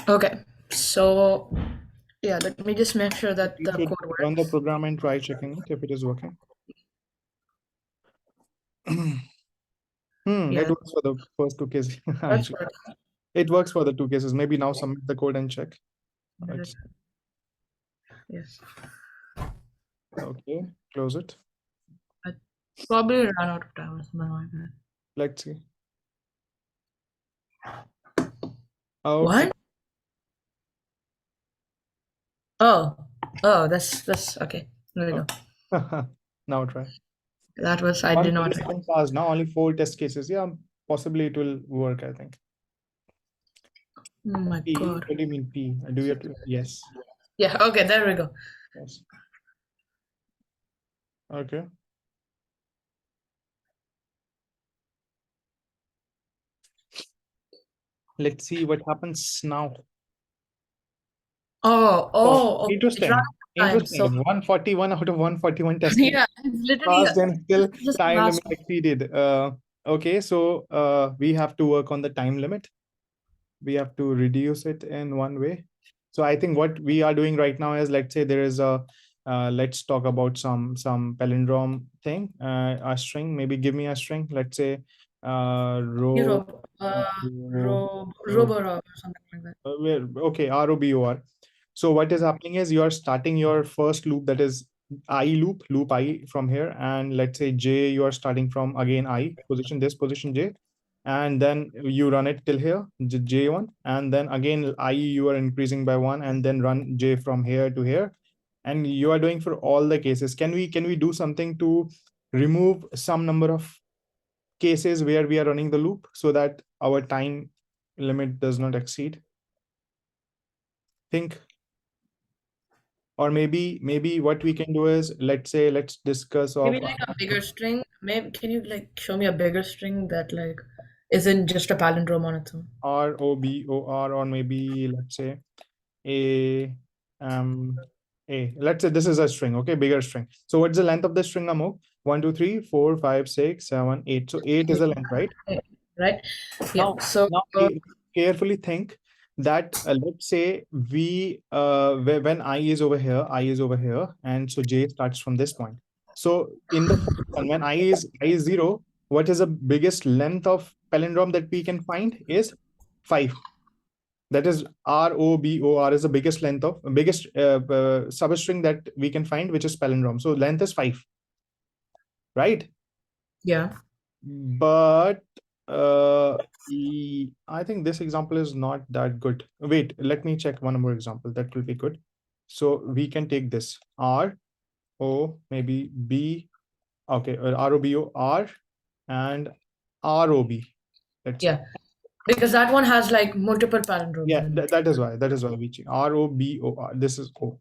Okay, so yeah, let me just make sure that You the should code run the works. program and try checking it if it is working. It Yeah, works for the first two cases. that's Actually, working. it works for the two cases. Maybe now submit the code and check. Yes. Let's Yes. okay, close it. I probably ran out of time. It's my bad. Let's see. Okay. What? Oh, that's okay. There we go. Now try. That was I One did not. participant passed. Now only 4 test cases. Yeah, possibly it will work, I think. Oh my P, god. what do you mean P? Do you have to? Yes. Yeah. Okay. There we go. Yes. Okay. Let's see what happens now. Oh. Oh, Oh. Okay. It's interesting. running out of time. So 141 out of 141 test cases yeah, it's literally passed and still just the time last limit one. exceeded. Okay, so we have to work on the time limit. We have to reduce it in one way. So I think what we are doing right now is, let's say there is a let's talk about some palindrome thing, a string. Maybe give me a string. Let's say row. Robo, row, row Roborob or something like that. okay, ROBOR. So what is happening is you are starting your first loop, that is I loop I from here, and let's say J, you are starting from again I position this position J, and then you run it till here J1, and then again I you are increasing by 1, and then run J from here to here, and you are doing for all the cases. Can we do something to remove some number of cases where we are running the loop so that our time limit does not exceed? Think. Or maybe what we can do is, let's say, let's discuss Maybe of like a bigger string. Maybe can you like show me a bigger string that like isn't just a palindrome on its own? ROBOR, or maybe let's say a um a let's say this is a string. Okay, bigger string. So what's the length of the string, Amok? 1 2 3 4 5 6 7 8. So 8 is the length, right? Right? Yeah. Now, So carefully think that let's say we when I is over here, and so J starts from this point. So in the first one, when I is 0, what is the biggest length of palindrome that we can find is 5. That is ROBOR is the biggest length of biggest substring that we can find, which is palindrome. So length is 5, right? yeah. But I think this example is not that good. Wait, let me check one more example that will be good. So we can take this RO, maybe B, okay, ROBOR and ROB. Let's say. Yeah. Because that one has like multiple palindromes Yeah, in it. that is why we change ROBOR. This is O.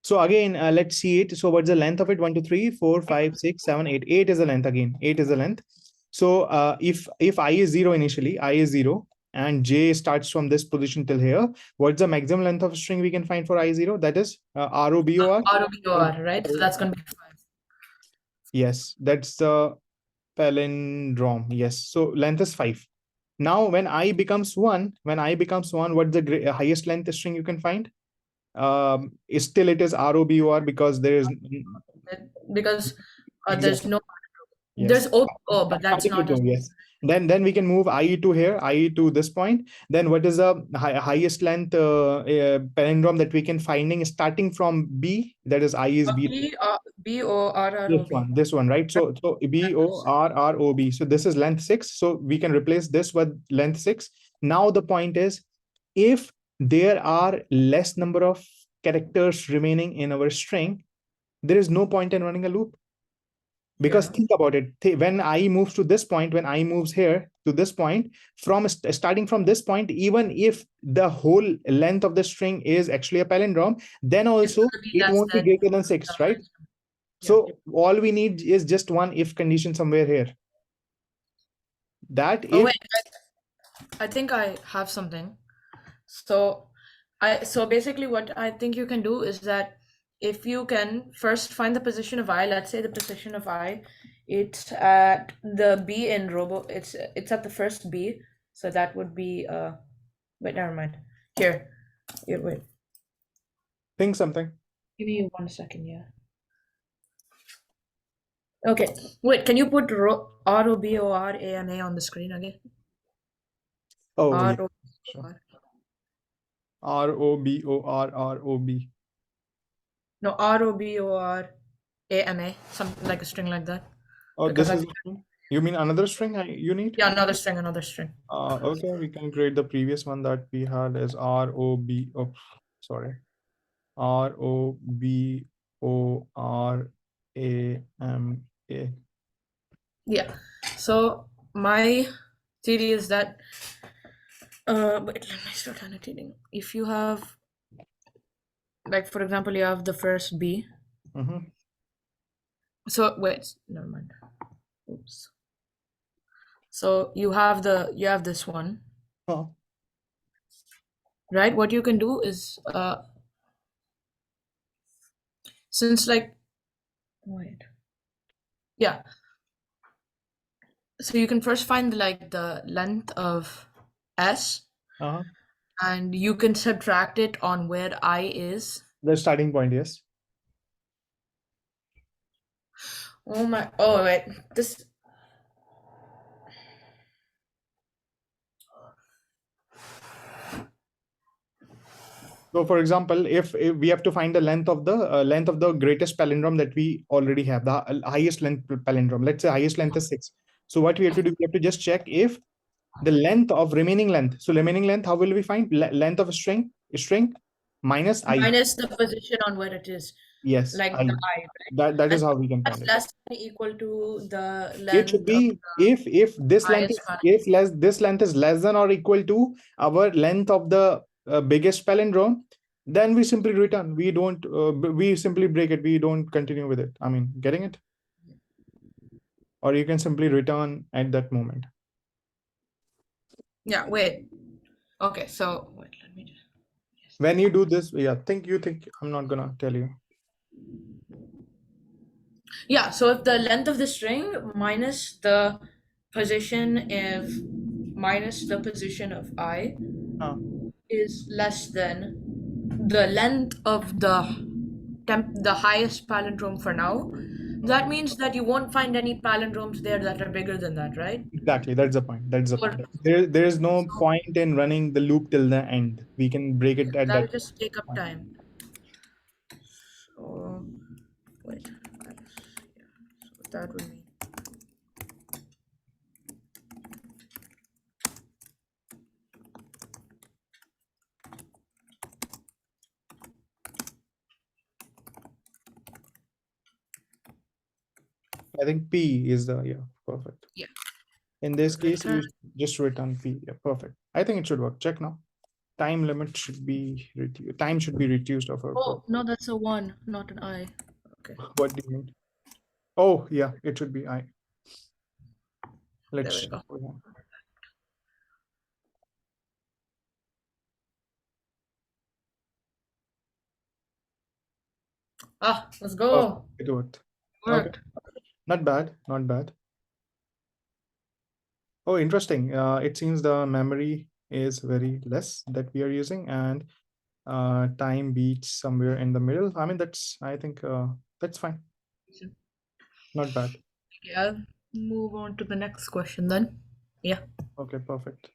So again, let's see it. So what's the length of it? 1 2 3 4 5 6 7 8. 8 is the length again. 8 is the length. So if I is 0 initially, I is 0, and J starts from this position till here, what's the maximum length of string we can find for I0? That is ROBOR. ROBOR, right? So that's gonna be 5. Yes, that's the palindrome. Yes. So length is 5. Now when I becomes 1, what's the highest length string you can find? Still it is ROBOR, because there is Because there's exactly. no Yes. there's O, but that's not as Yes. Then we can move IE to here, IE to this point. Then what is the highest length palindrome that we can finding starting from B? That is I is B. BORROB. This one, right? So BORROB. So this is length 6. So we can replace this with length 6. Now the point is, if there are less number of characters remaining in our string, there is no point in running a loop. Because Yeah. think about it, when I moves to this point, when I moves here to this point, from starting from this point, even if the whole length of the string is actually a palindrome, then It's also gonna be it less won't be than greater than 6, right? yeah. So all we need is just one if condition somewhere here, that Oh if wait, I think I have something. So basically what I think you can do is that if you can first find the position of I, let's say the position of I, it's at the B in robo, it's at the first B. So that would be wait, never mind. Here. Yeah, wait. Think something. Give me 1 second, yeah. Okay. Wait, can you put ROBORANA on the screen again? Oh, yeah, ROBOR. sure. ROBORROB. No, ROBORANA, something like a string like that. Oh, Because this I is think, the string. You mean another string you need? yeah, another string, another string. Okay, we can create the previous one that we had as ROB. Oh, sorry. ROBORAMA. Yeah. So my theory is that wait, let me start annotating. If you have, like, for example, you have the first B. Mm-hmm. So wait, never mind. Oops. So you have this one, Oh, right? What you can do is since like wait. Yeah. So you can first find like the length of S uh-huh. and you can subtract it on where I is. The starting point, yes. Oh my, oh wait, this, So, for example, if we have to find the length of the greatest palindrome that we already have, the highest length palindrome. Let's say highest length is 6. So, what we have to do, we have to just check if the length of remaining length. So, remaining length, how will we find length of a string minus I? minus the position on where it is, Yes, like I. the I, right? That is And how we can find that's it. less than or equal to the It should length of be if this length highest is value. if less this length is less than or equal to our length of the biggest palindrome, then we simply return. We don't we simply break it. We don't continue with it. I mean, getting it? Or you can simply return at that moment. Yeah, wait. Okay, so wait, let me just. When you do this, yeah, you think I'm not gonna tell you. Yeah, so if the length of the string minus the position of I Uh, is less than the length of the highest palindrome for now, that means that you won't find any palindromes there that are bigger than that, right? exactly. That's the point. That's the Or point. There is no point in running the loop till the end. We can break it at that'll that just take up point. time. So wait, yeah, so that would mean I think P is the perfect. yeah. In this case, Return. you just return P. Yeah, perfect. I think it should work. Check now. Time limit should be reduced. Time should be reduced of our Oh code. no, that's a 1, not an I. Okay, What do you mean? Oh, yeah, it should be I. there Let's we check. go. Ah, let's Perfect. go. It worked. Okay, Worked. not bad. Not bad. Oh, interesting. It seems the memory is very less that we are using, and time beats somewhere in the middle. I mean, I think that's fine. Not bad. Okay, I'll move on to the next question then. Yeah. Okay, perfect.